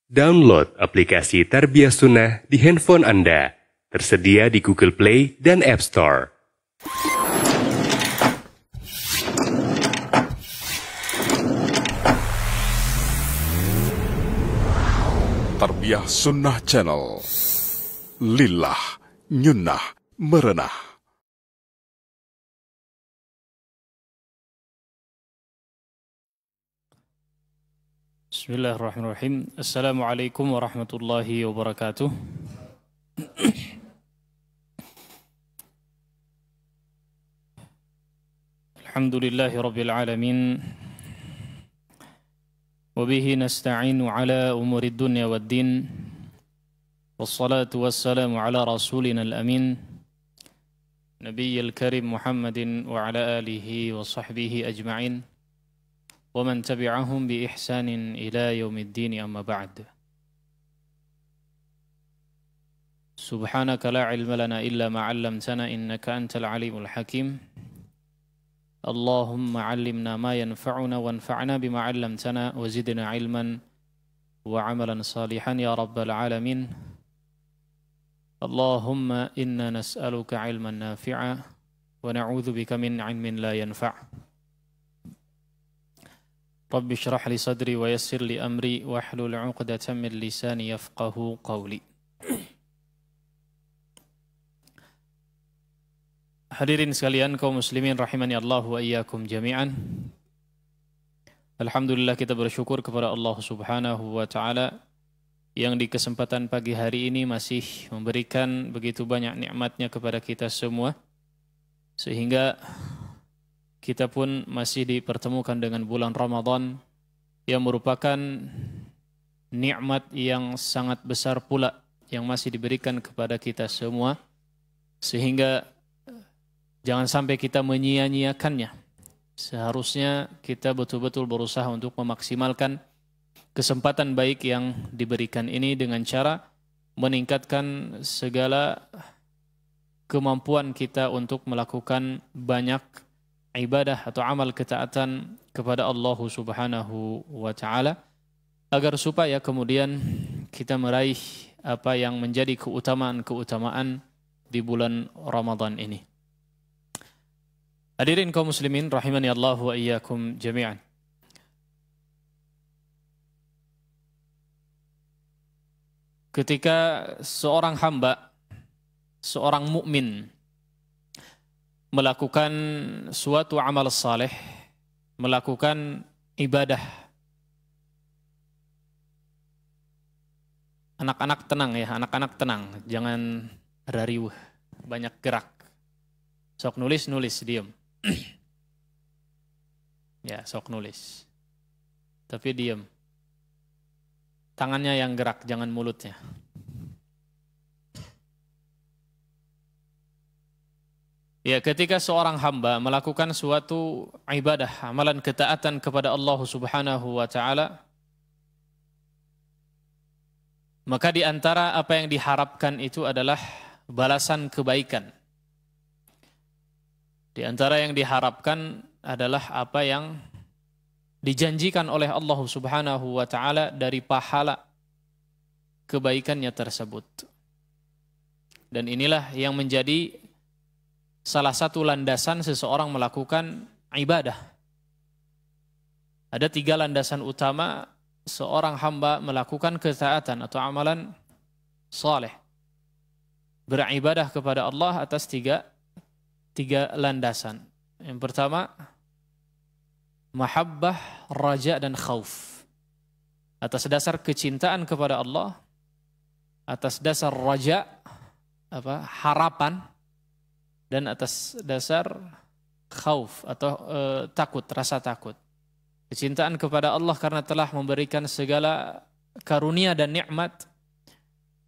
Download aplikasi Tarbiyah Sunnah di handphone Anda. Tersedia di Google Play dan App Store. Tarbiyah Sunnah Channel. Lillah, nyunnah, merenah. Bismillahirrahmanirrahim. Assalamualaikum warahmatullahi wabarakatuh. Alhamdulillahi rabbil alamin. Wabihi nasta'inu ala umuri dunya waddin. Wassalatu wassalamu ala rasulina al-amin. Nabiyyil karim Muhammadin wa ala alihi wa sahbihi ajma'in. ومن تبعهم بإحسان إلى يوم الدين أما بعد سبحانك لا علم لنا إلا ما علمتنا إنك أنت العليم الحكيم اللهم علمنا ما ينفعنا وانفعنا بما علمتنا وزدنا علما وعملا صالحا يا رب العالمين اللهم إنا نسألك علما نافعا ونعوذ بك من علم لا ينفع Rabbi syrah li sadri wa yassir li amri wa hlul 'uqdatam min lisani yafqahu qawli. Hadirin sekalian kaum muslimin rahimani Allah wa iyyakum jami'an. Alhamdulillah kita bersyukur kepada Allah Subhanahu wa taala yang di kesempatan pagi hari ini masih memberikan begitu banyak nikmatnya kepada kita semua sehingga kita pun masih dipertemukan dengan bulan Ramadan yang merupakan nikmat yang sangat besar pula yang masih diberikan kepada kita semua sehingga jangan sampai kita menyia-nyiakannya. Seharusnya kita betul-betul berusaha untuk memaksimalkan kesempatan baik yang diberikan ini dengan cara meningkatkan segala kemampuan kita untuk melakukan banyak ibadah atau amal ketaatan kepada Allah Subhanahu wa taala agar supaya kemudian kita meraih apa yang menjadi keutamaan-keutamaan di bulan Ramadan ini. Hadirin kaum muslimin rahimani Allah wa iyyakum jami'an. Ketika seorang hamba, seorang mukmin melakukan suatu amal saleh, melakukan ibadah. Anak-anak tenang ya, anak-anak tenang, jangan rariuh, banyak gerak. Sok nulis, diam. Ya, sok nulis. Tapi diam. Tangannya yang gerak, jangan mulutnya. Ya, ketika seorang hamba melakukan suatu ibadah, amalan ketaatan kepada Allah Subhanahu wa taala, maka di antara apa yang diharapkan itu adalah balasan kebaikan. Di antara yang diharapkan adalah apa yang dijanjikan oleh Allah Subhanahu wa taala dari pahala kebaikannya tersebut. Dan inilah yang menjadi salah satu landasan seseorang melakukan ibadah. Ada 3 landasan utama seorang hamba melakukan ketaatan atau amalan saleh. Beribadah kepada Allah atas tiga landasan. Yang pertama, mahabbah, raja, dan khauf. Atas dasar kecintaan kepada Allah, atas dasar raja, harapan, dan atas dasar khauf atau takut, rasa takut. Kecintaan kepada Allah karena telah memberikan segala karunia dan nikmat.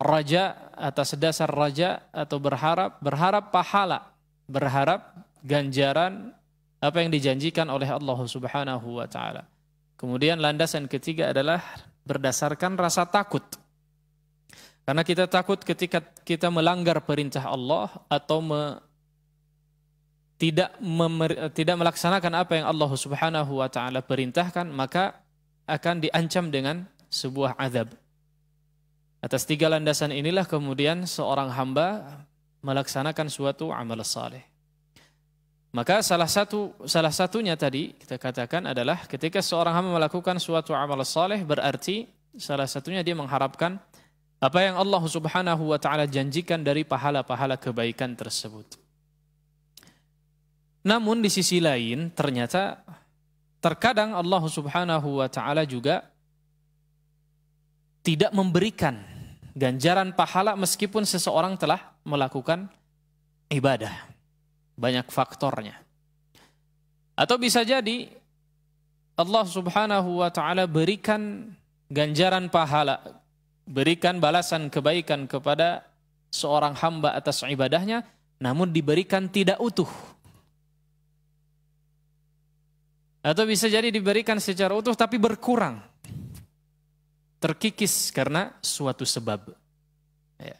Raja atas dasar raja atau berharap pahala, berharap ganjaran apa yang dijanjikan oleh Allah Subhanahu wa taala. Kemudian landasan ketiga adalah berdasarkan rasa takut. Karena kita takut ketika kita melanggar perintah Allah atau tidak melaksanakan apa yang Allah Subhanahu wa taala perintahkan, maka akan diancam dengan sebuah azab. Atas 3 landasan inilah kemudian seorang hamba melaksanakan suatu amal saleh. Maka salah satunya tadi kita katakan adalah ketika seorang hamba melakukan suatu amal saleh, berarti salah satunya dia mengharapkan apa yang Allah Subhanahu wa taala janjikan dari pahala-pahala kebaikan tersebut. Namun di sisi lain ternyata terkadang Allah Subhanahu wa taala juga tidak memberikan ganjaran pahala meskipun seseorang telah melakukan ibadah. Banyak faktornya. Atau bisa jadi Allah Subhanahu wa taala berikan ganjaran pahala, berikan balasan kebaikan kepada seorang hamba atas ibadahnya, namun diberikan tidak utuh. Atau bisa jadi diberikan secara utuh tapi berkurang. Terkikis karena suatu sebab. Ya.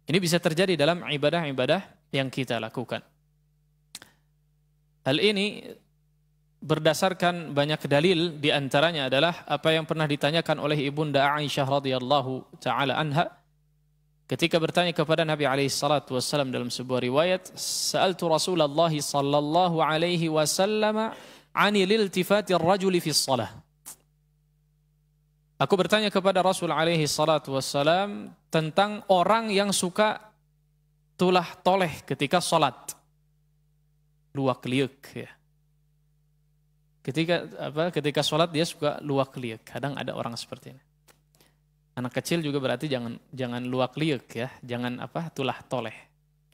Ini bisa terjadi dalam ibadah-ibadah yang kita lakukan. Hal ini berdasarkan banyak dalil, di antaranya adalah apa yang pernah ditanyakan oleh Ibunda Aisyah radhiyallahu taala anha ketika bertanya kepada Nabi alaihi salatu wasallam dalam sebuah riwayat, "Sa'altu Rasulullah sallallahu alaihi wasallam 'anil iltifati ar-rajuli fi shalah." Aku bertanya kepada Rasul alaihi salatu wassalam tentang orang yang suka tulah toleh ketika salat. Luak-liuk ya. Ketika salat dia suka luak-liuk. Kadang ada orang seperti ini. Anak kecil juga berarti jangan luak-liuk ya, jangan tulah toleh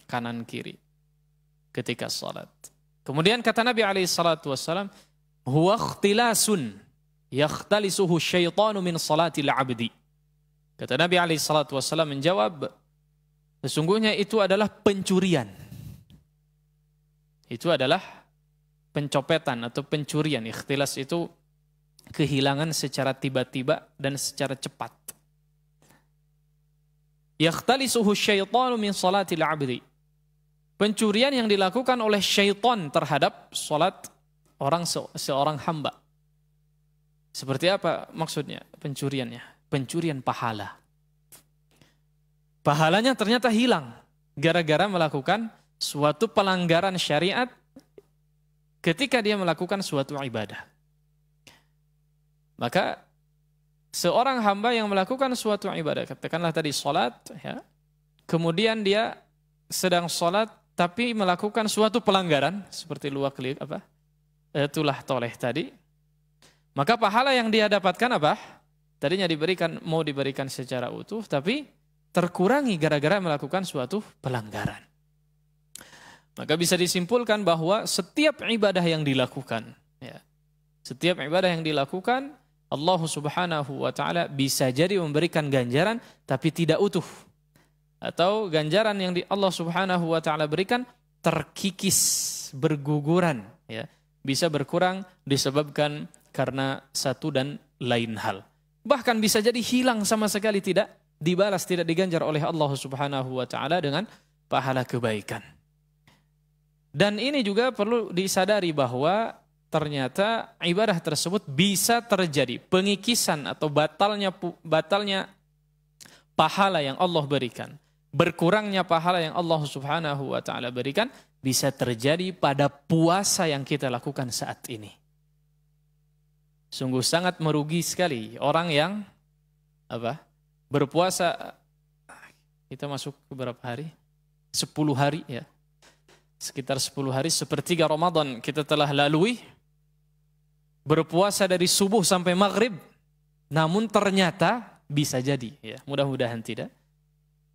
kanan kiri ketika salat. Kemudian kata Nabi alaihi salatu wassalam, "Huwa ikhtilasun yakhtalisuhu syaitanu min salatil abdi." Kata Nabi alaihi salatu wassalam menjawab, sesungguhnya itu adalah pencurian. Itu adalah pencopetan atau pencurian. Ikhtilas itu kehilangan secara tiba-tiba dan secara cepat. Yakhtalisuhu syaitanu min salatil abdi. Pencurian yang dilakukan oleh syaitan terhadap salat seorang hamba. Seperti apa maksudnya pencuriannya? Pencurian pahala. Pahalanya ternyata hilang gara-gara melakukan suatu pelanggaran syariat ketika dia melakukan suatu ibadah. Maka seorang hamba yang melakukan suatu ibadah, katakanlah tadi salat ya, kemudian dia sedang salat tapi melakukan suatu pelanggaran seperti luak-liuk tulah toleh tadi, maka pahala yang dia dapatkan tadinya mau diberikan secara utuh, tapi terkurangi gara-gara melakukan suatu pelanggaran. Maka bisa disimpulkan bahwa setiap ibadah yang dilakukan, ya, setiap ibadah yang dilakukan, Allah Subhanahu wa taala bisa jadi memberikan ganjaran tapi tidak utuh. Atau ganjaran yang Allah Subhanahu wa taala berikan terkikis, berguguran, ya. Bisa berkurang disebabkan karena satu dan lain hal. Bahkan bisa jadi hilang sama sekali, tidak dibalas, tidak diganjar oleh Allah Subhanahu wa taala dengan pahala kebaikan. Dan ini juga perlu disadari bahwa ternyata ibadah tersebut bisa terjadi pengikisan atau batalnya pahala yang Allah berikan, berkurangnya pahala yang Allah Subhanahu wa taala berikan bisa terjadi pada puasa yang kita lakukan saat ini. Sungguh sangat merugi sekali orang yang berpuasa. Kita masuk ke berapa hari? 10 hari ya. Sekitar 10 hari, sepertiga Ramadan kita telah lalui, berpuasa dari subuh sampai maghrib, namun ternyata bisa jadi, ya, mudah-mudahan tidak,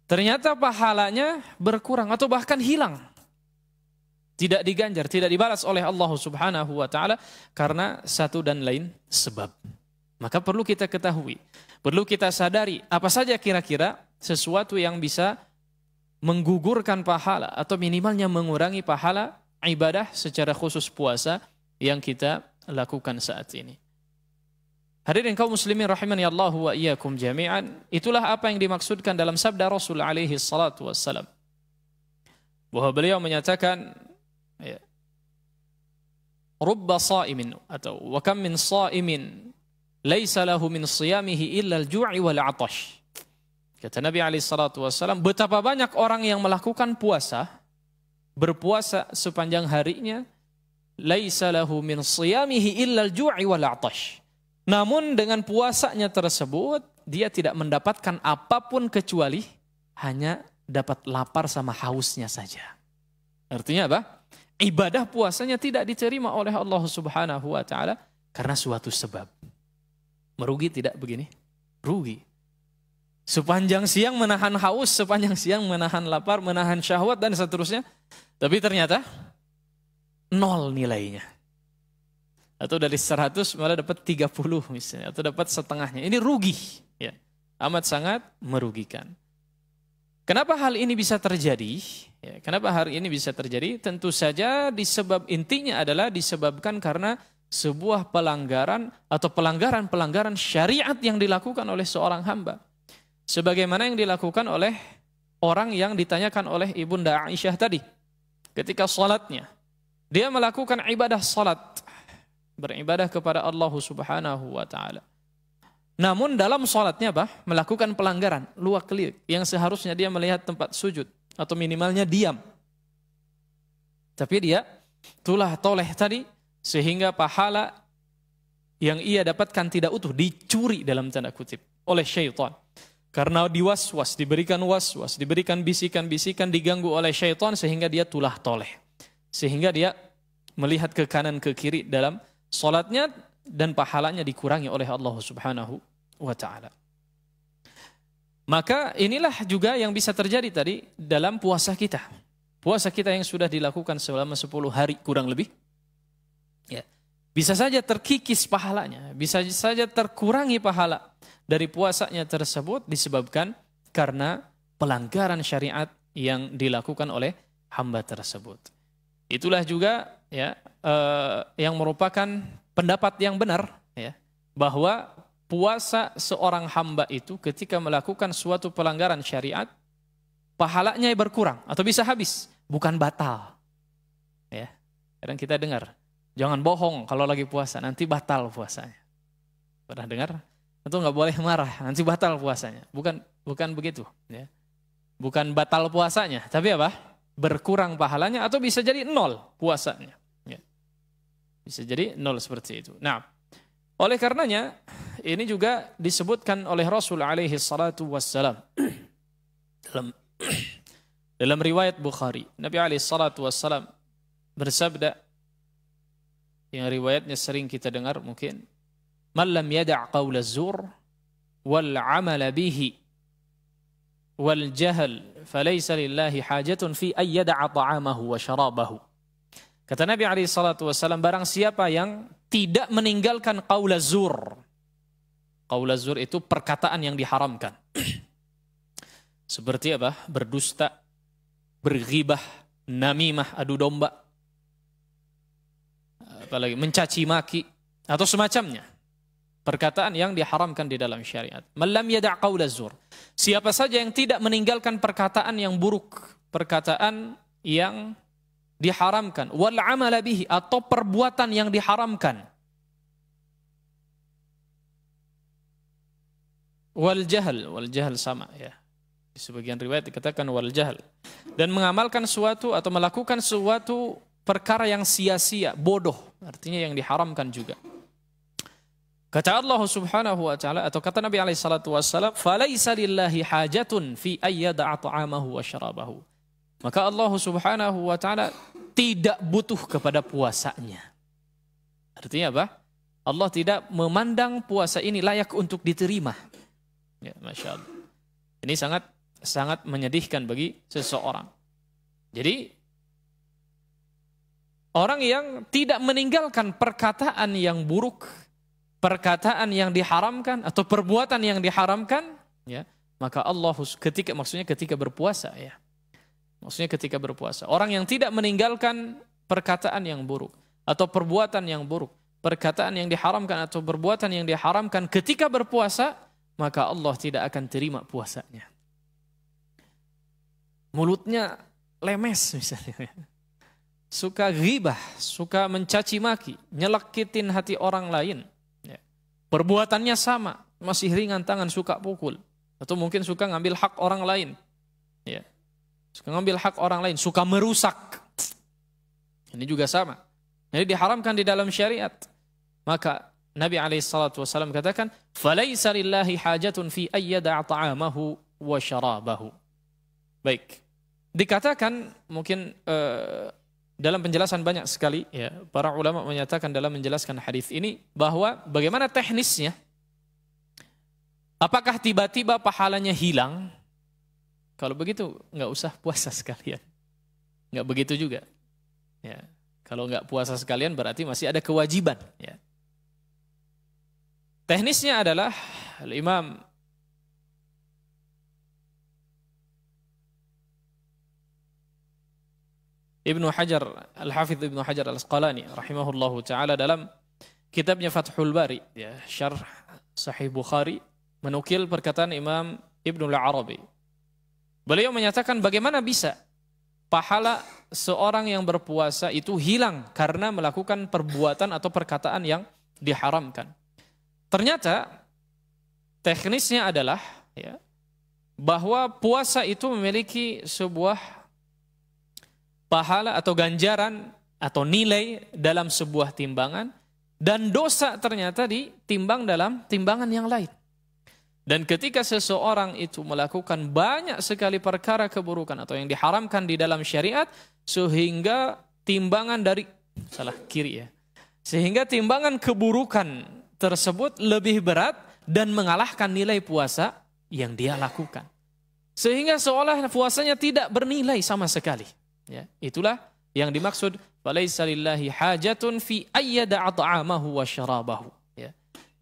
ternyata pahalanya berkurang atau bahkan hilang, tidak diganjar, tidak dibalas oleh Allah Subhanahu wa taala karena satu dan lain sebab. Maka perlu kita ketahui, perlu kita sadari apa saja kira-kira sesuatu yang bisa menggugurkan pahala atau minimalnya mengurangi pahala ibadah secara khusus puasa yang kita lakukan saat ini. Hadirin kaum muslimin rahimani Allah wa iyyakum jami'an, itulah apa yang dimaksudkan dalam sabda Rasul alaihi salatu wassalam, bahwa beliau menyatakan ya, rubba sha'imin atau wa kam min sha'imin laisa lahu min siyamihi illa al-ju'i wal 'atash. Kata Nabi SAW, betapa banyak orang yang melakukan puasa, berpuasa sepanjang harinya, laisa lahu min siyamihi illa al-ju'i wal 'atash. Namun dengan puasanya tersebut, dia tidak mendapatkan apapun kecuali hanya dapat lapar sama hausnya saja. Artinya apa? Ibadah puasanya tidak diterima oleh Allah Subhanahu wa taala karena suatu sebab. Merugi tidak begini? Rugi. Sepanjang siang menahan haus, sepanjang siang menahan lapar, menahan syahwat dan seterusnya. Tapi ternyata 0 nilainya. Atau dari 100 malah dapat 30 misalnya. Atau dapat setengahnya. Ini rugi. Ya. Amat sangat merugikan. Kenapa hal ini bisa terjadi? Ya, kenapa hal ini bisa terjadi? Tentu saja intinya adalah disebabkan karena sebuah pelanggaran atau pelanggaran syariat yang dilakukan oleh seorang hamba. Sebagaimana yang dilakukan oleh orang yang ditanyakan oleh Ibunda Aisyah tadi. Ketika salatnya, dia melakukan ibadah salat, beribadah kepada Allah Subhanahu wa taala. Namun dalam salatnya melakukan pelanggaran, luak-liuk, yang seharusnya dia melihat tempat sujud atau minimalnya diam. Tapi dia tulah toleh tadi sehingga pahala yang ia dapatkan tidak utuh, dicuri dalam tanda kutip oleh syaitan. Karena diberikan waswas, diberikan bisikan-bisikan, diganggu oleh syaitan sehingga dia tulah toleh. Sehingga dia melihat ke kanan ke kiri dalam salatnya dan pahalanya dikurangi oleh Allah Subhanahu wa taala. Maka inilah juga yang bisa terjadi tadi dalam puasa kita. Puasa kita yang sudah dilakukan selama 10 hari kurang lebih. Ya. Bisa saja terkikis pahalanya, bisa saja terkurangi pahala dari puasanya tersebut disebabkan karena pelanggaran syariat yang dilakukan oleh hamba tersebut. Itulah juga ya yang merupakan pendapat yang benar ya, bahwa puasa seorang hamba itu ketika melakukan suatu pelanggaran syariat pahalanya berkurang atau bisa habis, bukan batal. Ya. Kadang kita dengar, jangan bohong kalau lagi puasa, nanti batal puasanya. Pernah dengar? Itu nggak boleh marah, nanti batal puasanya. Bukan begitu. Ya. Bukan batal puasanya, tapi apa? Berkurang pahalanya atau bisa jadi 0 puasanya. Ya. Bisa jadi 0 seperti itu. Nah, oleh karenanya ini juga disebutkan oleh Rasul alaihi salatu wassalam dalam riwayat Bukhari. Nabi alaihi salatu wassalam bersabda yang riwayatnya sering kita dengar mungkin, "Man lam yada' qaula az-zur wal 'amala bihi wal jahl falaysa lillahi hajatun fi ay yada'a ta'amahu wa syarabahu." Kata Nabi alaihi salatu wasallam, barang siapa yang tidak meninggalkan qaul az-zur. Qaul az-zur itu perkataan yang diharamkan. Seperti apa? Berdusta, berghibah, namimah, adu domba, apalagi mencaci maki atau semacamnya. Perkataan yang diharamkan di dalam syariat. Man lam yada' qaul az-zur. Siapa saja yang tidak meninggalkan perkataan yang buruk, perkataan yang diharamkan, wal 'amala bihi, atau perbuatan yang diharamkan, wal jahl sama ya. Di sebagian riwayat dikatakan wal jahl, dan mengamalkan suatu atau melakukan suatu perkara yang sia-sia, bodoh, artinya yang diharamkan juga. Kata Allah Subhanahu wa taala atau kata Nabi alaihi salatu wasallam, "Falaisa lillahi hajatun fi ayyada'a ta'amahu wa syarabahu." Maka Allah Subhanahu wa taala tidak butuh kepada puasanya. Artinya apa? Allah tidak memandang puasa ini layak untuk diterima. Ya, Masya Allah. Ini sangat menyedihkan bagi seseorang. Jadi orang yang tidak meninggalkan perkataan yang buruk, perkataan yang diharamkan atau perbuatan yang diharamkan, ya, maka Allah ketika berpuasa ya. Maksudnya ketika berpuasa. Orang yang tidak meninggalkan perkataan yang buruk atau perbuatan yang buruk, perkataan yang diharamkan atau perbuatan yang diharamkan ketika berpuasa, maka Allah tidak akan terima puasanya. Mulutnya lemes misalnya. Suka ghibah, suka mencaci maki, nyelekitin hati orang lain. Perbuatannya sama, masih ringan tangan suka pukul. Atau mungkin suka ngambil hak orang lain. Ya. Suka ngambil hak orang lain, suka merusak. Ini juga sama. Jadi diharamkan di dalam syariat. Maka Nabi SAW katakan, "Falaisa lillahi hajatun fi ayyada'a ta'amahu wa syarabahu." Baik. Dikatakan mungkin dalam penjelasan banyak sekali, ya, para ulama menyatakan dalam menjelaskan hadis ini bahwa bagaimana teknisnya. Apakah tiba-tiba pahalanya hilang? Kalau begitu nggak usah puasa sekalian. Nggak begitu juga. Ya. Kalau nggak puasa sekalian berarti masih ada kewajiban. Ya. Teknisnya adalah Imam Ibnu Hajar, Al-Hafidh Ibnu Hajar Al-Asqalani rahimahullahu ta'ala dalam kitabnya Fathul Bari, ya, Syarh Sahih Bukhari, menukil perkataan Imam Ibnu Al-Arabi. Beliau menyatakan bagaimana bisa pahala seorang yang berpuasa itu hilang karena melakukan perbuatan atau perkataan yang diharamkan. Ternyata teknisnya adalah, ya, bahwa puasa itu memiliki sebuah pahala atau ganjaran atau nilai dalam sebuah timbangan, dan dosa ternyata ditimbang dalam timbangan yang lain. Dan ketika seseorang itu melakukan banyak sekali perkara keburukan atau yang diharamkan di dalam syariat, sehingga timbangan dari sehingga timbangan keburukan tersebut lebih berat dan mengalahkan nilai puasa yang dia lakukan, sehingga seolah puasanya tidak bernilai sama sekali. Ya, itulah yang dimaksud falaisa lillahi hajatun fi ayyada'a ta'amahu wa syarabahu. Ya.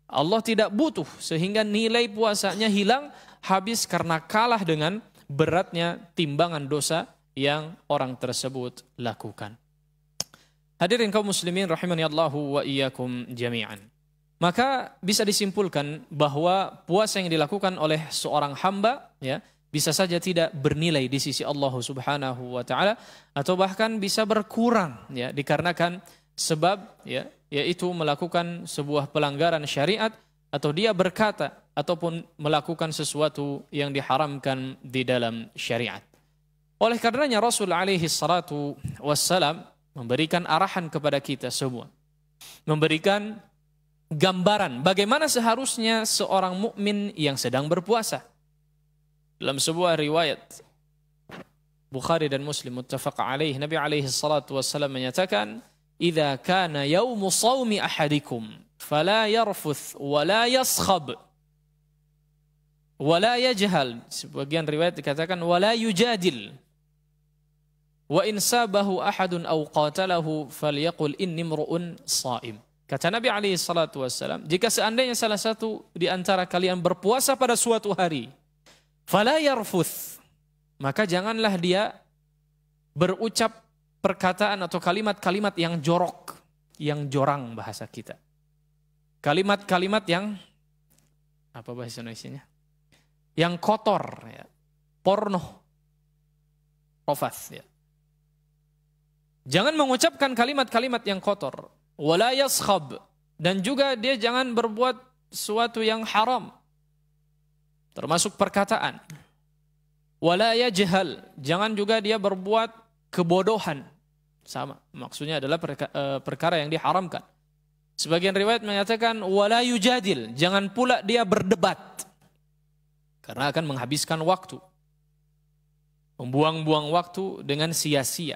Allah tidak butuh sehingga nilai puasanya hilang habis karena kalah dengan beratnya timbangan dosa yang orang tersebut lakukan. Hadirin kaum muslimin rahimani Allahu wa iyyakum jami'an. Maka bisa disimpulkan bahwa puasa yang dilakukan oleh seorang hamba, ya, bisa saja tidak bernilai di sisi Allah Subhanahu wa taala, atau bahkan bisa berkurang, ya, dikarenakan sebab, ya, yaitu melakukan sebuah pelanggaran syariat, atau dia berkata ataupun melakukan sesuatu yang diharamkan di dalam syariat. Oleh karenanya Rasul alaihi salatu wassalam memberikan arahan kepada kita semua, memberikan gambaran bagaimana seharusnya seorang mukmin yang sedang berpuasa. Dalam sebuah riwayat Bukhari dan Muslim muttafaq alaih, Nabi alaihi salatu wassalam menyatakan, "Idza kana yaumu shaumi ahadikum fala yarfuth wa la yaskhab wa la yajhal." Sebagian riwayat dikatakan wa la yujadil. "Wa in sabahu ahadun aw qatalahu falyaqul inni imru'un shaim." Kata Nabi alaihi salatu wassalam, jika seandainya salah satu di antara kalian berpuasa pada suatu hari, fala yarfuth, maka janganlah dia berucap perkataan atau kalimat-kalimat yang jorok, yang jorang bahasa kita. Kalimat-kalimat yang, apa bahasa Indonesianya? Yang kotor, ya. Porno, rofas, ya. Jangan mengucapkan kalimat-kalimat yang kotor. Wala yaskhab, dan juga dia jangan berbuat sesuatu yang haram, termasuk perkataan. Wala yajhal, jangan juga dia berbuat kebodohan. Sama, maksudnya adalah perkara yang diharamkan. Sebagian riwayat mengatakan wala yujadil, jangan pula dia berdebat, karena akan menghabiskan waktu, membuang-buang waktu dengan sia-sia.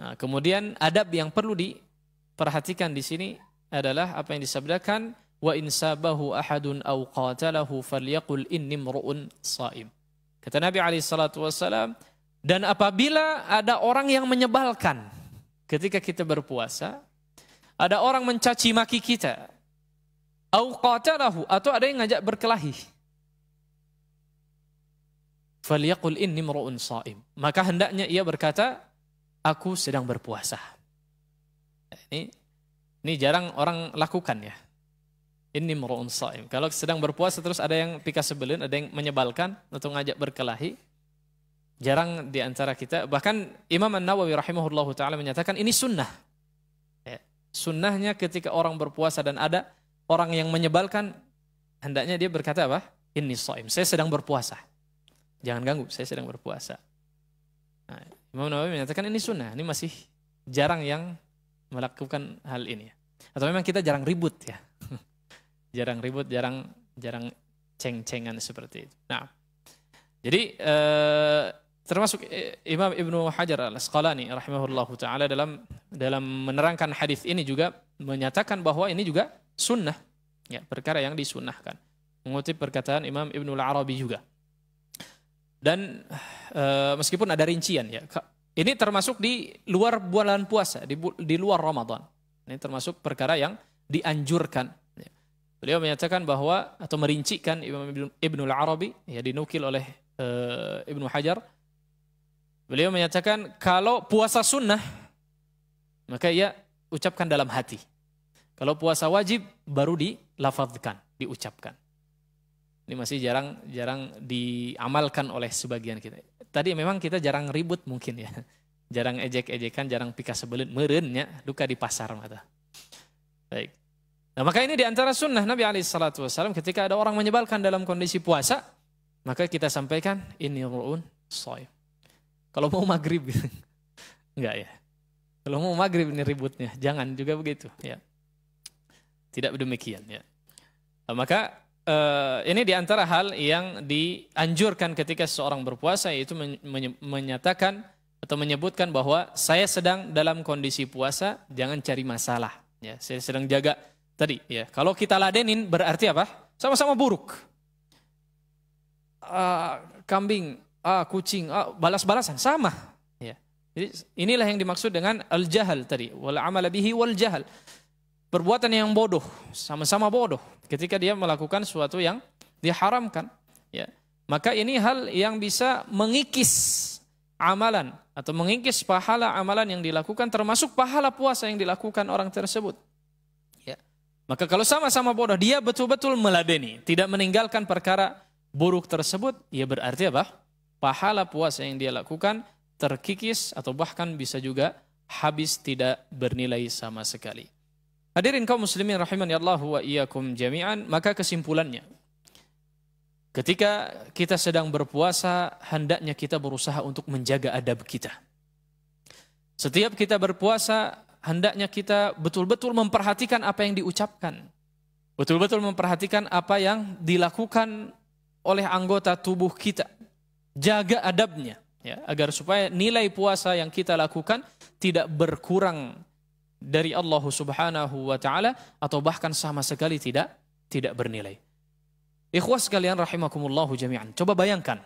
Nah, kemudian adab yang perlu diperhatikan di sini adalah apa yang disabdakan, wa in sabahu ahadun aw qatalahu falyaqul inni imru'un shaim. Kata Nabi alaihi salatu wasalam, dan apabila ada orang yang menyebalkan ketika kita berpuasa, ada orang mencaci maki kita, aw qatalahu, atau ada yang ngajak berkelahi, falyaqul inni imru'un shaim, maka hendaknya ia berkata, aku sedang berpuasa. Ini jarang orang lakukan, ya. Inni imru'un shaim. Kalau sedang berpuasa terus ada yang pika sebelin, ada yang menyebalkan atau ngajak berkelahi, jarang di antara kita. Bahkan Imam An-Nawawi rahimahullahu ta'ala menyatakan ini sunnah. Ya. Sunnahnya ketika orang berpuasa dan ada orang yang menyebalkan, hendaknya dia berkata apa? inni shaim, saya sedang berpuasa. Jangan ganggu, saya sedang berpuasa. Nah, Imam Nawawi menyatakan ini sunnah. Ini masih jarang yang melakukan hal ini. Atau memang kita jarang ribut ya. Jarang ribut, jarang ceng-cengan seperti itu. Nah, jadi termasuk Imam Ibnu Hajar Al-Asqalani rahimahullahu taala dalam menerangkan hadis ini juga menyatakan bahwa ini juga sunnah, ya, perkara yang disunnahkan. Mengutip perkataan Imam Ibnu Al-Arabi juga. Dan meskipun ada rincian, ya, ini termasuk di luar bulan puasa, di luar Ramadan. Ini termasuk perkara yang dianjurkan. Beliau menyatakan bahwa, atau merincikan, Imam Ibnu Al-Arabi, ya, dinukil oleh Ibnu Hajar. Beliau menyatakan kalau puasa sunnah, maka ia ucapkan dalam hati. Kalau puasa wajib, baru dilafadzkan, diucapkan. Ini masih jarang diamalkan oleh sebagian kita. Tadi memang kita jarang ribut mungkin ya. Jarang ejek-ejekan, jarang pika sebelit, merennya, duka di pasar mata. Baik. Nah, maka ini diantara sunnah Nabi SAW ketika ada orang menyebalkan dalam kondisi puasa, maka kita sampaikan, inni ru'un shaim. Kalau mau maghrib, enggak ya. Kalau mau maghrib ini ributnya, jangan juga begitu. Ya. Tidak demikian. Ya. Nah, maka ini diantara hal yang dianjurkan ketika seseorang berpuasa, yaitu menyatakan atau menyebutkan bahwa saya sedang dalam kondisi puasa, jangan cari masalah. Ya, saya sedang jaga. Tadi, ya, kalau kita ladenin berarti apa? Sama-sama buruk. Kambing, kucing, balas-balasan, sama. Ya. Jadi inilah yang dimaksud dengan al-jahal tadi, wal amal bihi wal jahal. Perbuatan yang bodoh, sama-sama bodoh. Ketika dia melakukan sesuatu yang diharamkan, ya, maka ini hal yang bisa mengikis amalan atau mengikis pahala amalan yang dilakukan, termasuk pahala puasa yang dilakukan orang tersebut. Maka kalau sama-sama bodoh, dia betul-betul meladeni, tidak meninggalkan perkara buruk tersebut, ya berarti apa? Pahala puasa yang dia lakukan terkikis atau bahkan bisa juga habis, tidak bernilai sama sekali. Hadirin kaum muslimin rahimani Allah wa iyyakum jami'an, maka kesimpulannya, ketika kita sedang berpuasa, hendaknya kita berusaha untuk menjaga adab kita. Setiap kita berpuasa, hendaknya kita betul-betul memperhatikan apa yang diucapkan. Betul-betul memperhatikan apa yang dilakukan oleh anggota tubuh kita. Jaga adabnya, ya, agar supaya nilai puasa yang kita lakukan tidak berkurang dari Allah Subhanahu wa taala atau bahkan sama sekali tidak bernilai. Ikhwas sekalian rahimakumullahu jami'an. Coba bayangkan.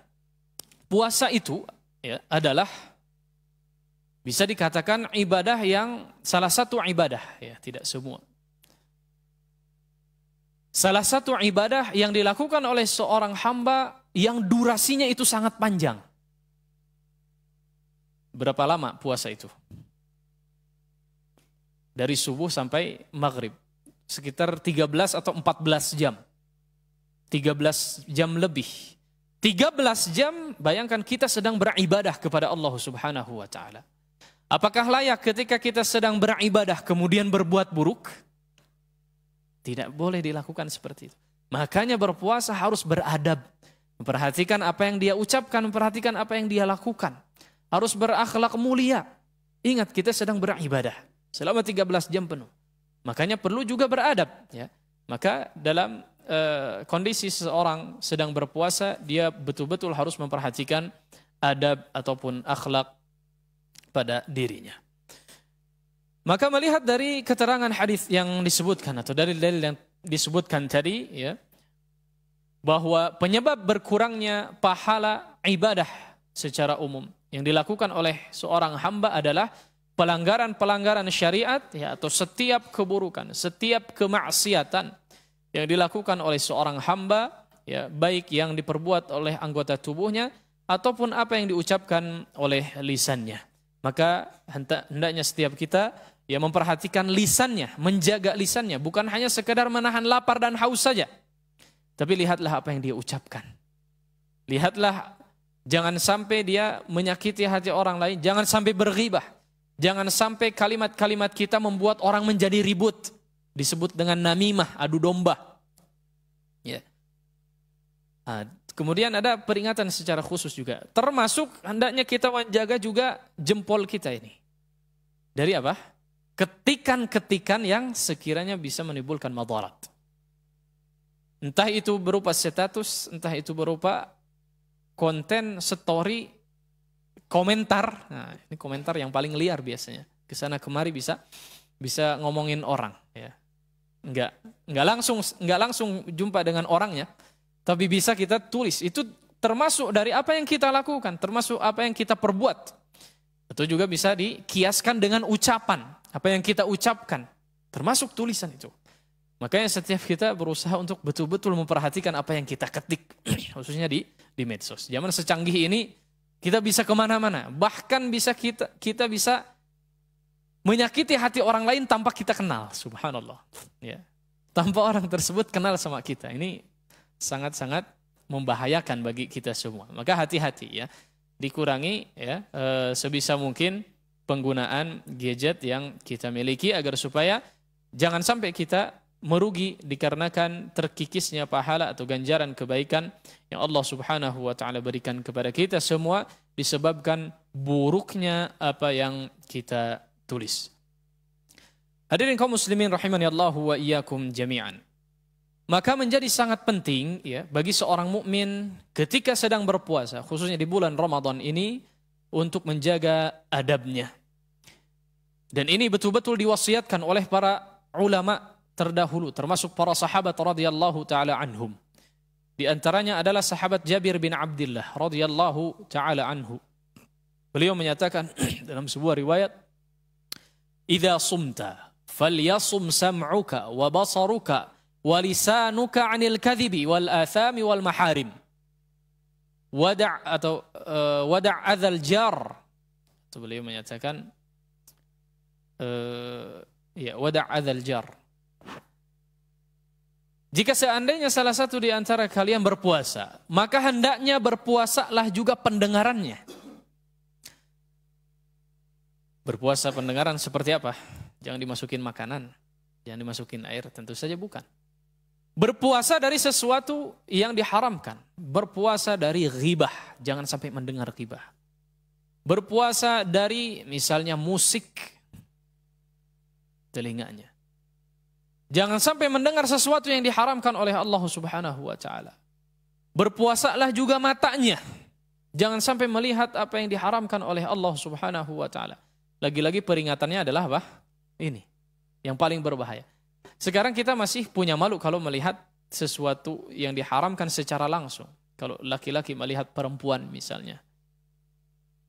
Puasa itu, ya, adalah bisa dikatakan ibadah yang salah satu ibadah, ya, tidak semua. Salah satu ibadah yang dilakukan oleh seorang hamba yang durasinya itu sangat panjang. Berapa lama puasa itu? Dari subuh sampai maghrib. Sekitar 13 atau 14 jam. 13 jam lebih. 13 jam, bayangkan kita sedang beribadah kepada Allah Subhanahu wa taala. Apakah layak ketika kita sedang beribadah kemudian berbuat buruk? Tidak boleh dilakukan seperti itu. Makanya berpuasa harus beradab. Memperhatikan apa yang dia ucapkan, memperhatikan apa yang dia lakukan. Harus berakhlak mulia. Ingat, kita sedang beribadah selama 13 jam penuh. Makanya perlu juga beradab. Ya. Maka dalam kondisi seseorang sedang berpuasa, dia betul-betul harus memperhatikan adab ataupun akhlak pada dirinya. Maka melihat dari keterangan hadis yang disebutkan atau dari dalil yang disebutkan tadi, ya, bahwa penyebab berkurangnya pahala ibadah secara umum yang dilakukan oleh seorang hamba adalah pelanggaran-pelanggaran syariat, ya, atau setiap keburukan, setiap kemaksiatan yang dilakukan oleh seorang hamba, ya, baik yang diperbuat oleh anggota tubuhnya ataupun apa yang diucapkan oleh lisannya. Maka hendaknya setiap kita, ya, memperhatikan lisannya, menjaga lisannya, bukan hanya sekedar menahan lapar dan haus saja. Tapi lihatlah apa yang dia ucapkan. Lihatlah, jangan sampai dia menyakiti hati orang lain, jangan sampai berghibah. Jangan sampai kalimat-kalimat kita membuat orang menjadi ribut. Disebut dengan namimah, adu domba. Ya. Nah, kemudian ada peringatan secara khusus juga. Termasuk hendaknya kita menjaga juga jempol kita ini. Dari apa? Ketikan-ketikan yang sekiranya bisa menimbulkan madarat. Entah itu berupa status, entah itu berupa konten, story, komentar. Nah, ini komentar yang paling liar biasanya. Kesana kemari bisa ngomongin orang. Ya. Nggak langsung jumpa dengan orangnya. Tapi bisa kita tulis, itu termasuk dari apa yang kita lakukan, termasuk apa yang kita perbuat. Atau juga bisa dikiaskan dengan ucapan, apa yang kita ucapkan, termasuk tulisan itu. Makanya setiap kita berusaha untuk betul-betul memperhatikan apa yang kita ketik, khususnya di medsos. Zaman secanggih ini, kita bisa kemana-mana. Bahkan bisa kita bisa menyakiti hati orang lain tanpa kita kenal, subhanallah. Ya. Tanpa orang tersebut kenal sama kita. Ini sangat-sangat membahayakan bagi kita semua. Maka hati-hati ya, dikurangi ya sebisa mungkin penggunaan gadget yang kita miliki agar supaya jangan sampai kita merugi dikarenakan terkikisnya pahala atau ganjaran kebaikan yang Allah Subhanahu wa taala berikan kepada kita semua disebabkan buruknya apa yang kita tulis. Hadirin kaum muslimin rahimani Allah wa iyyakum jami'an. Maka menjadi sangat penting ya bagi seorang mukmin ketika sedang berpuasa, khususnya di bulan Ramadan ini, untuk menjaga adabnya. Dan ini betul-betul diwasiatkan oleh para ulama terdahulu, termasuk para sahabat radhiyallahu taala anhum. Di antaranya adalah sahabat Jabir bin Abdullah radhiyallahu taala anhu. Beliau menyatakan dalam sebuah riwayat, "Idza sumta falyasum sam'uka wa basaruka walisanuka 'anil kadhibi wal athami wal maharim. Wada' adzal jar." Itu beliau menyatakan wada' adzal jar. Jika seandainya salah satu di antara kalian berpuasa, maka hendaknya berpuasalah juga pendengarannya. Berpuasa pendengaran seperti apa? Jangan dimasukin makanan, jangan dimasukin air, tentu saja bukan. Berpuasa dari sesuatu yang diharamkan. Berpuasa dari ghibah. Jangan sampai mendengar ghibah. Berpuasa dari misalnya musik telinganya. Jangan sampai mendengar sesuatu yang diharamkan oleh Allah Subhanahu wa taala. Berpuasalah juga matanya. Jangan sampai melihat apa yang diharamkan oleh Allah Subhanahu wa taala. Lagi-lagi peringatannya adalah apa? Ini yang paling berbahaya. Sekarang kita masih punya malu kalau melihat sesuatu yang diharamkan secara langsung. Kalau laki-laki melihat perempuan misalnya.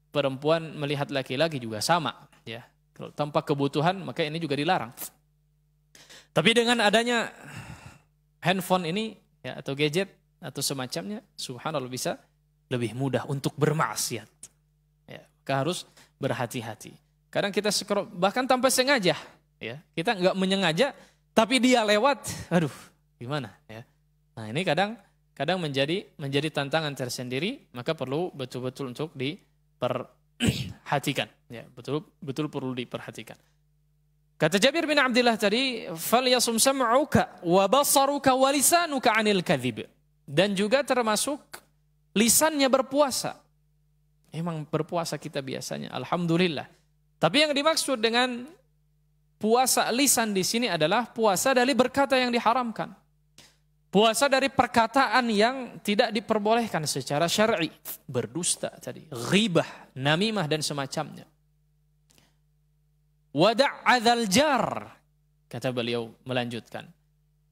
Perempuan melihat laki-laki juga sama. Ya. Kalau tanpa kebutuhan maka ini juga dilarang. Tapi dengan adanya handphone ini ya, atau gadget atau semacamnya, subhanallah bisa lebih mudah untuk bermaksiat. Ya, maka harus berhati-hati. Kadang kita scroll, bahkan tanpa sengaja. Ya, kita nggak menyengaja, tapi dia lewat, aduh, gimana ya? Nah ini kadang menjadi tantangan tersendiri, maka perlu betul-betul untuk diperhatikan. Ya, betul perlu diperhatikan. Kata Jabir bin Abdullah tadi, "Falyasum sam'uka wa basaruka wa lisanuka 'anil kadhib." Dan juga termasuk lisannya berpuasa. Emang berpuasa kita biasanya, alhamdulillah. Tapi yang dimaksud dengan puasa lisan di sini adalah puasa dari berkata yang diharamkan. Puasa dari perkataan yang tidak diperbolehkan secara syar'i. Berdusta tadi, ghibah, namimah dan semacamnya. Wada' adzal jar, kata beliau melanjutkan.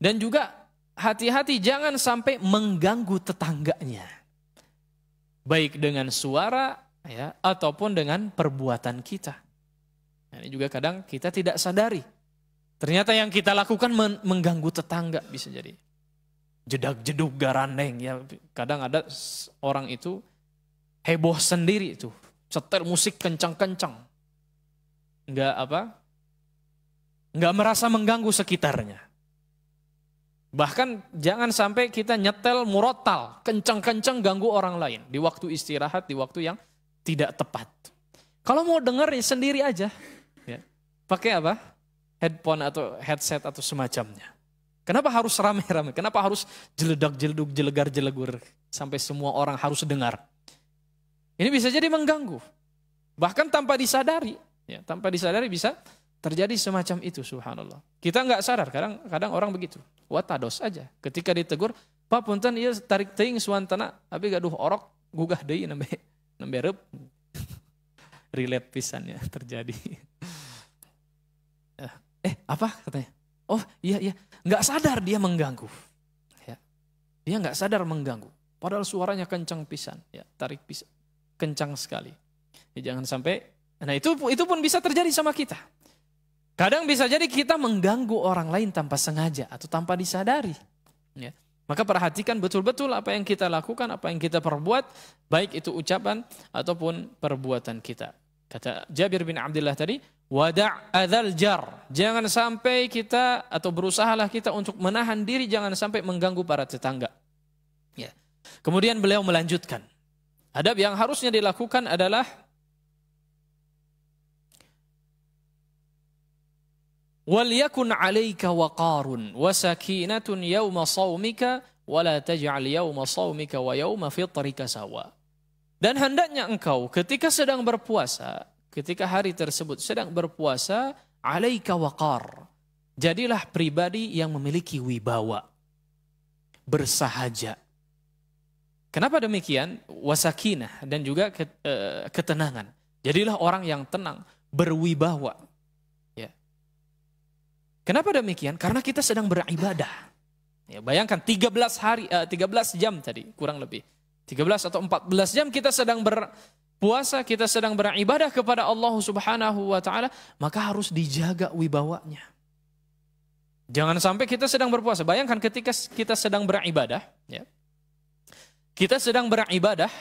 Dan juga hati-hati jangan sampai mengganggu tetangganya. Baik dengan suara ya, ataupun dengan perbuatan kita. Ini juga kadang kita tidak sadari. Ternyata yang kita lakukan mengganggu tetangga bisa jadi. Jedak-jeduk garandeng ya. Kadang ada orang itu heboh sendiri itu. Setel musik kencang-kencang. Enggak merasa mengganggu sekitarnya. Bahkan jangan sampai kita nyetel murotal, kencang-kencang ganggu orang lain di waktu istirahat, di waktu yang tidak tepat. Kalau mau dengar ya sendiri aja, ya. Pakai apa? Headphone atau headset atau semacamnya. Kenapa harus rame-rame? Kenapa harus jeledak-jeleduk, jelegar-jelegur sampai semua orang harus dengar? Ini bisa jadi mengganggu. Bahkan tanpa disadari. Ya, tanpa disadari bisa terjadi semacam itu, subhanallah. Kita nggak sadar, kadang orang begitu. Watados aja. Ketika ditegur, Pak punten ieu tarik teuing suantana, tapi gaduh orok gugah deui nembe reup. Relate pisannya terjadi. Apa katanya? Oh iya, nggak sadar dia mengganggu. Ya. Dia nggak sadar mengganggu. Padahal suaranya kencang pisan, ya tarik pisan, kencang sekali. Ya, jangan sampai. Nah itu pun bisa terjadi sama kita. Kadang bisa jadi kita mengganggu orang lain tanpa sengaja atau tanpa disadari. Ya. Maka perhatikan betul-betul apa yang kita lakukan, apa yang kita perbuat, baik itu ucapan ataupun perbuatan kita. Kata Jabir bin Abdullah tadi, wada' adzal jar. Jangan sampai kita atau berusahalah kita untuk menahan diri, jangan sampai mengganggu para tetangga. Ya. Kemudian beliau melanjutkan. Adab yang harusnya dilakukan adalah wal yakun 'alaika waqarun wa sakinatun yawma shaumika wa la taj'al yawma shaumika wa yawma fitrika sawa. Dan hendaknya engkau ketika sedang berpuasa, ketika hari tersebut sedang berpuasa, 'alaika waqar. Jadilah pribadi yang memiliki wibawa, bersahaja. Kenapa demikian? Wasakinah dan juga ketenangan. Jadilah orang yang tenang, berwibawa. Kenapa demikian? Karena kita sedang beribadah. Ya, bayangkan 13 jam tadi kurang lebih. 13 atau 14 jam kita sedang berpuasa, kita sedang beribadah kepada Allah Subhanahu wa taala, maka harus dijaga wibawanya. Jangan sampai kita sedang berpuasa. Bayangkan ketika kita sedang beribadah, ya. Kita sedang beribadah,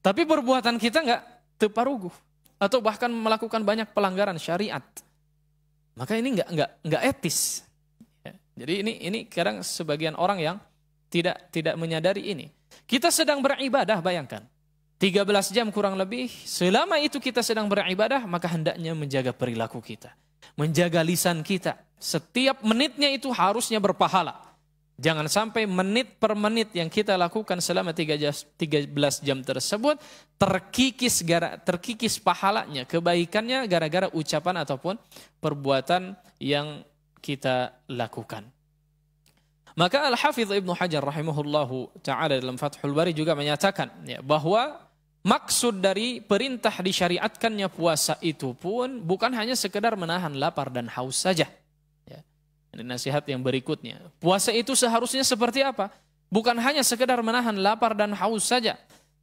tapi perbuatan kita enggak teparuguh atau bahkan melakukan banyak pelanggaran syariat. Maka ini enggak etis. Ya. Jadi ini kadang sebagian orang yang tidak menyadari ini. Kita sedang beribadah, bayangkan. 13 jam kurang lebih, selama itu kita sedang beribadah, maka hendaknya menjaga perilaku kita. Menjaga lisan kita. Setiap menitnya itu harusnya berpahala. Jangan sampai menit per menit yang kita lakukan selama 13 jam tersebut terkikis pahalanya, kebaikannya gara-gara ucapan ataupun perbuatan yang kita lakukan. Maka Al-Hafidh Ibnu Hajar rahimahullahu ta'ala dalam Fathul Bari juga menyatakan ya, bahwa maksud dari perintah disyariatkannya puasa itu pun bukan hanya sekedar menahan lapar dan haus saja. Ini nasihat yang berikutnya. Puasa itu seharusnya seperti apa? Bukan hanya sekedar menahan lapar dan haus saja.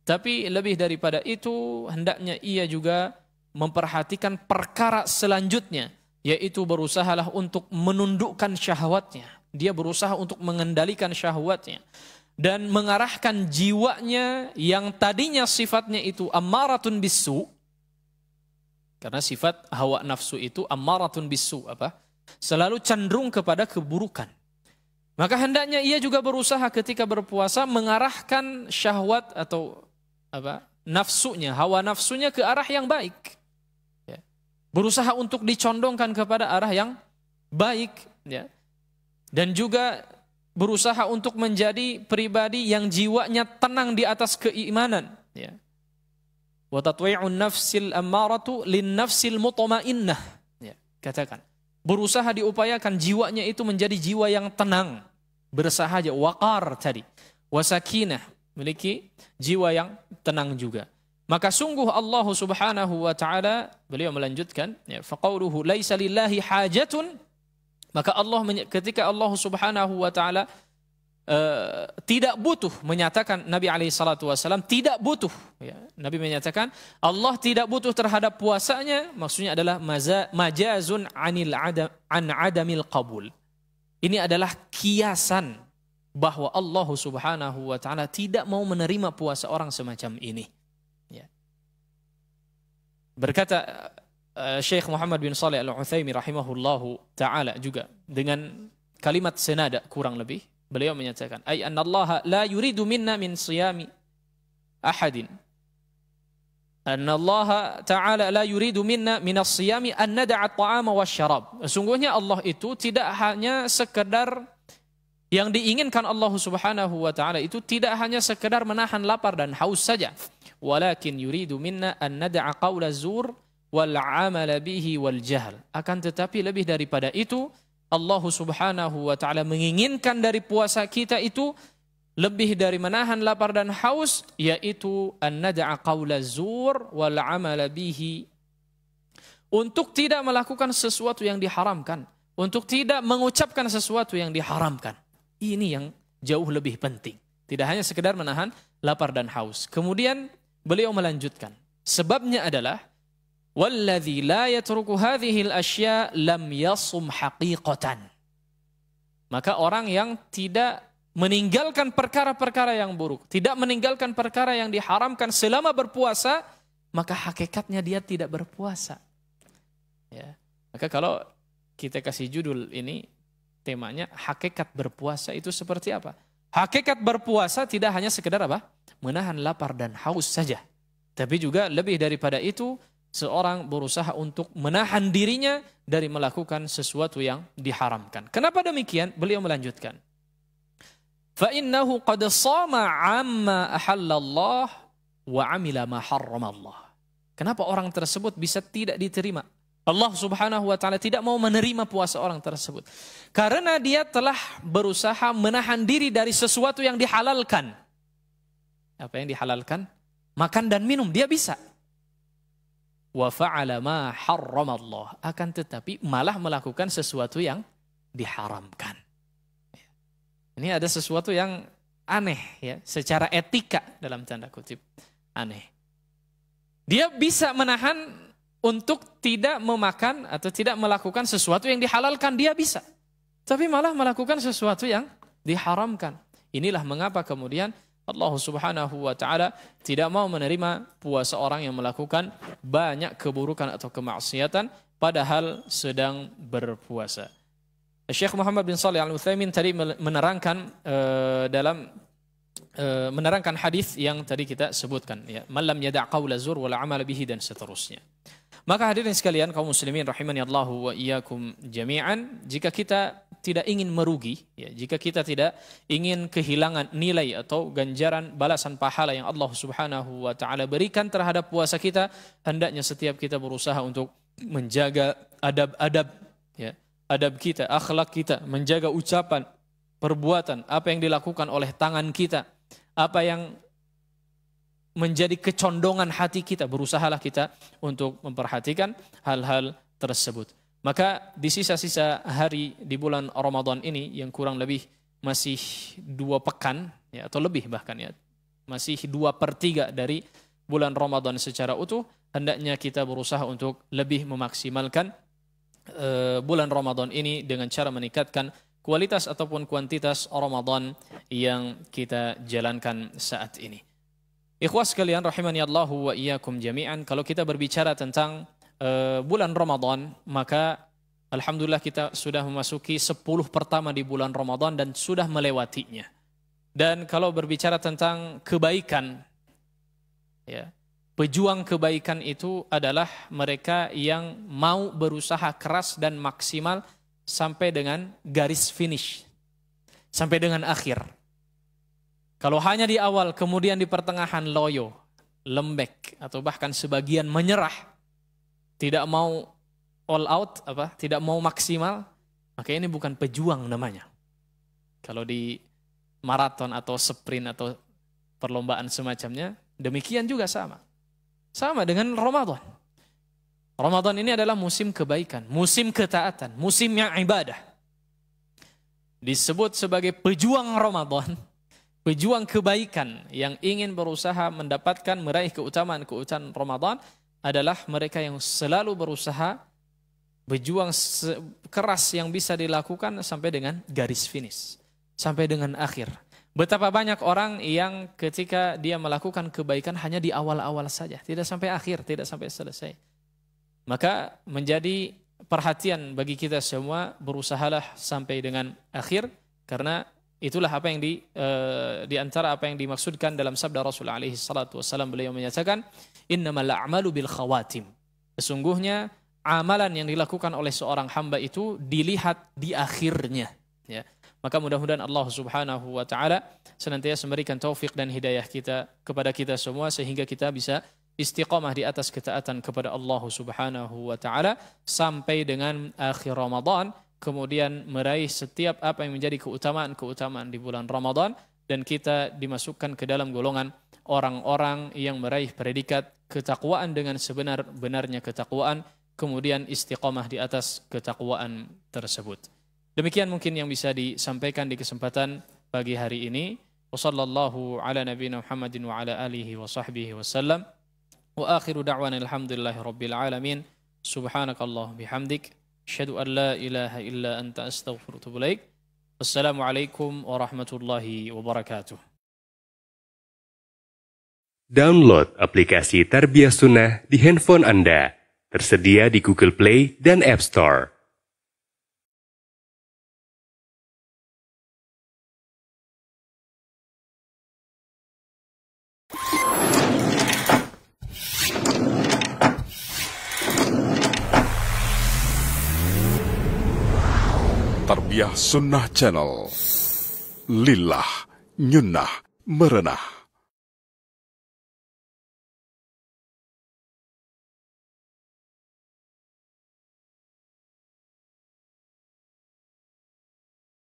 Tapi lebih daripada itu, hendaknya ia juga memperhatikan perkara selanjutnya. Yaitu berusahalah untuk menundukkan syahwatnya. Dia berusaha untuk mengendalikan syahwatnya. Dan mengarahkan jiwanya yang tadinya sifatnya itu ammaratun bisu. Karena sifat hawa nafsu itu ammaratun bisu. Apa? Selalu cenderung kepada keburukan. Maka hendaknya ia juga berusaha ketika berpuasa mengarahkan syahwat atau nafsunya, hawa nafsunya ke arah yang baik. Ya. Berusaha untuk dicondongkan kepada arah yang baik. Ya. Dan juga berusaha untuk menjadi pribadi yang jiwanya tenang di atas keimanan. Ya. Wa tatwi'un nafsil ammaratu lin nafsil mutmainnah. Ya. Katakan. Berusaha diupayakan jiwanya itu menjadi jiwa yang tenang, bersahaja, waqar tadi, wasakinah, memiliki jiwa yang tenang juga. Maka sungguh Allah Subhanahu wa taala, beliau melanjutkan, ya, faqauluhu laisa lillahi hajatun, maka ketika Allah Subhanahu wa taala tidak butuh, menyatakan Nabi SAW tidak butuh. Ya, Nabi menyatakan Allah tidak butuh terhadap puasanya, maksudnya adalah majazun an adamil qabul. Ini adalah kiasan bahwa Allah Subhanahu wa taala tidak mau menerima puasa orang semacam ini. Ya. Berkata Syekh Muhammad bin Shalih Al-Utsaimin rahimahullahu taala juga dengan kalimat senada kurang lebih. Beliau menyatakan, ay anna Allah la yuridu minna min siyami ahadin Anna Allah Ta'ala la yuridu minna minas siyami an nada'a at-ta'ama wasyarab. Sesungguhnya Allah itu tidak hanya sekedar yang diinginkan Allah Subhanahu wa taala itu tidak hanya sekedar menahan lapar dan haus saja. Walakin yuridu minna an nada'a qawla zur wal 'amala bihi wal jahl. Akan tetapi lebih daripada itu, Allah Subhanahu wa taala menginginkan dari puasa kita itu lebih dari menahan lapar dan haus, yaitu an-nada'a qawla zur wal 'amala bihi, untuk tidak melakukan sesuatu yang diharamkan, untuk tidak mengucapkan sesuatu yang diharamkan. Ini yang jauh lebih penting. Tidak hanya sekedar menahan lapar dan haus. Kemudian beliau melanjutkan, sebabnya adalah walladzi la yatruku hadhihi al-asya' lam yasum haqiqatan. Maka orang yang tidak meninggalkan perkara-perkara yang buruk, tidak meninggalkan perkara yang diharamkan selama berpuasa, maka hakikatnya dia tidak berpuasa. Ya. Maka kalau kita kasih judul ini, temanya hakikat berpuasa itu seperti apa? Hakikat berpuasa tidak hanya sekedar apa? Menahan lapar dan haus saja. Tapi juga lebih daripada itu, seorang berusaha untuk menahan dirinya dari melakukan sesuatu yang diharamkan. Kenapa demikian? Beliau melanjutkan. فَإِنَّهُ قَدْ صَامَ عَمَّا أَحَلَّ اللَّهُ وَعَمِلَ مَا حَرَّمَ اللَّهُ. Kenapa orang tersebut bisa tidak diterima? Allah Subhanahu wa taala tidak mau menerima puasa orang tersebut. Karena dia telah berusaha menahan diri dari sesuatu yang dihalalkan. Apa yang dihalalkan? Makan dan minum, dia bisa. Wa fa'ala ma harrama Allah. Akan tetapi malah melakukan sesuatu yang diharamkan. Ini ada sesuatu yang aneh ya, secara etika dalam tanda kutip aneh. Dia bisa menahan untuk tidak memakan atau tidak melakukan sesuatu yang dihalalkan, dia bisa. Tapi malah melakukan sesuatu yang diharamkan. Inilah mengapa kemudian Allah Subhanahu wa taala tidak mau menerima puasa orang yang melakukan banyak keburukan atau kemaksiatan padahal sedang berpuasa. Syekh Muhammad bin Shalih Al-Utsaimin tadi menerangkan menerangkan hadis yang tadi kita sebutkan, ya, man lam yada' qaula zur wal 'amal bihi, dan seterusnya. Maka hadirin sekalian kaum muslimin rahimani Allah wa iyyakum jami'an, jika kita tidak ingin merugi, ya, jika kita tidak ingin kehilangan nilai atau ganjaran balasan pahala yang Allah Subhanahu wa taala berikan terhadap puasa kita, hendaknya setiap kita berusaha untuk menjaga adab-adab, ya, adab kita, akhlak kita, menjaga ucapan, perbuatan, apa yang dilakukan oleh tangan kita, apa yang menjadi kecondongan hati kita, berusahalah kita untuk memperhatikan hal-hal tersebut. Maka di sisa-sisa hari di bulan Ramadan ini yang kurang lebih masih 2 pekan, ya, atau lebih bahkan, ya, masih 2/3 dari bulan Ramadan secara utuh, hendaknya kita berusaha untuk lebih memaksimalkan bulan Ramadan ini dengan cara meningkatkan kualitas ataupun kuantitas Ramadan yang kita jalankan saat ini. Ikhwas sekalian rahimani Allahu wa iyyakum jami'an, kalau kita berbicara tentang bulan Ramadan, maka alhamdulillah kita sudah memasuki 10 pertama di bulan Ramadan dan sudah melewatinya. Dan kalau berbicara tentang kebaikan, ya, pejuang kebaikan itu adalah mereka yang mau berusaha keras dan maksimal sampai dengan garis finish, sampai dengan akhir. Kalau hanya di awal kemudian di pertengahan loyo, lembek, atau bahkan sebagian menyerah, tidak mau all out, tidak mau maksimal, maka ini bukan pejuang namanya. Kalau di maraton atau sprint atau perlombaan semacamnya, demikian juga sama. Sama dengan Ramadan. Ramadan ini adalah musim kebaikan, musim ketaatan, musim yang ibadah. Disebut sebagai pejuang Ramadan, pejuang kebaikan yang ingin berusaha mendapatkan, meraih keutamaan-keutamaan Ramadan adalah mereka yang selalu berusaha berjuang keras yang bisa dilakukan sampai dengan garis finish, sampai dengan akhir. Betapa banyak orang yang ketika dia melakukan kebaikan hanya di awal-awal saja, tidak sampai akhir, tidak sampai selesai. Maka menjadi perhatian bagi kita semua, berusahalah sampai dengan akhir, karena Itulah apa yang di antara apa yang dimaksudkan dalam sabda Rasul alaihi salatu wasallam, beliau menyatakan innamal a'malu bil khawatim. Sesungguhnya amalan yang dilakukan oleh seorang hamba itu dilihat di akhirnya, ya. Maka mudah-mudahan Allah Subhanahu wa taala senantiasa memberikan taufik dan hidayah kepada kita semua sehingga kita bisa istiqamah di atas ketaatan kepada Allah Subhanahu wa taala sampai dengan akhir Ramadan, kemudian meraih setiap apa yang menjadi keutamaan-keutamaan di bulan Ramadan, dan kita dimasukkan ke dalam golongan orang-orang yang meraih predikat ketakwaan dengan sebenar-benarnya ketakwaan, kemudian istiqamah di atas ketakwaan tersebut. Demikian mungkin yang bisa disampaikan di kesempatan pagi hari ini. Wassallallahu ala nabiyina Muhammadin wa ala alihi wa sahbihi wasallam. Wa akhiru da'wana alhamdulillahi rabbil alamin. Subhanakallah bihamdik. Asyhadu an la ilaha illa anta astaghfiruka wa atubu ilaik. Wassalamualaikum warahmatullahi wabarakatuh. Download aplikasi Tarbiyah Sunnah di handphone Anda. Tersedia di Google Play dan App Store. Tarbiyah Sunnah Channel. Lillah, nyunnah, merenah.